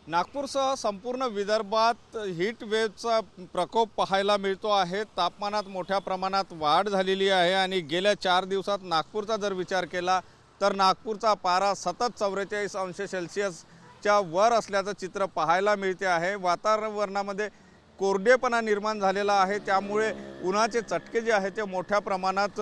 नागपूरसह संपूर्ण विदर्भात हीट वेव्हचा प्रकोप पाहायला मिळतो आहे। तापमानात मोठ्या प्रमाणात वाढ झालेली आहे आणि गेल्या 4 दिवसात नागपूरचा जर विचार केला तर नागपूरचा पारा सतत 44 अंश सेल्सिअसच्या वर असल्याचं चित्र पाहायला मिळते आहे। वातावरणामध्ये कोरडेपणा निर्माण झालेला आहे, त्यामुळे उन्हाचे चटके जे आहेत ते मोठ्या प्रमाणात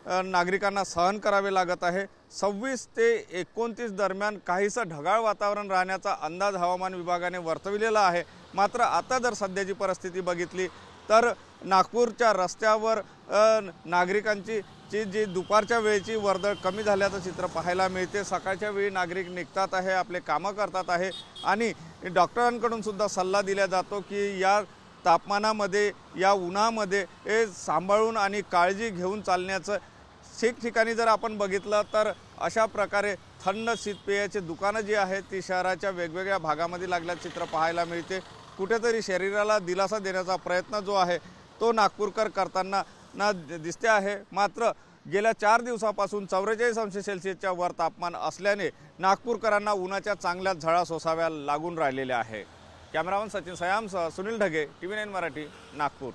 नागरिकांना सहन करावे लागत आहे। 26 ते 29 दरम्यान काहीसं ढगाळ वातावरण राहण्याचा अंदाज हवामान विभागाने वर्तविलेला आहे। मात्र आता जर सध्याची परिस्थिती बघितली तर नागपूरच्या रस्त्यावर नागरिकांची जी दुपारच्या वेळेची वर्दळ कमी झाल्याचं चित्र पाहायला मिळते। सकाळच्या वेळी नागरिक निघतात आहे, आपले कामं करतात आहे आणि डॉक्टरांकडून सुद्धा सल्ला दिला जातो की या तापमानामध्ये, या उन्हामध्ये सांभाळून आणि काळजी घेऊन चालण्याचं। ठिकठिकाणी जर आपण बघितलं तर अशा प्रकारे थंड शीतपेयाचे दुकानं जी आहेत ती शहराच्या वेगवेगळ्या भागामध्ये लागल्याचं चित्र पाहायला मिळते। कुठेतरी शरीराला दिलासा देण्याचा प्रयत्न जो आहे तो नागपूरकर करताना दिसते आहे। मात्र गेल्या 4 दिवसापासून 44 अंश सेल्सिअसच्या वर तापमान असल्याने नागपूरकरांना उन्हाच्या चांगल्या झळा सोसाव्या लागून राहिलेल्या आहे। कॅमेरामन सचिन सयामसह सुनील ढगे, TV9 मराठी, नागपूर।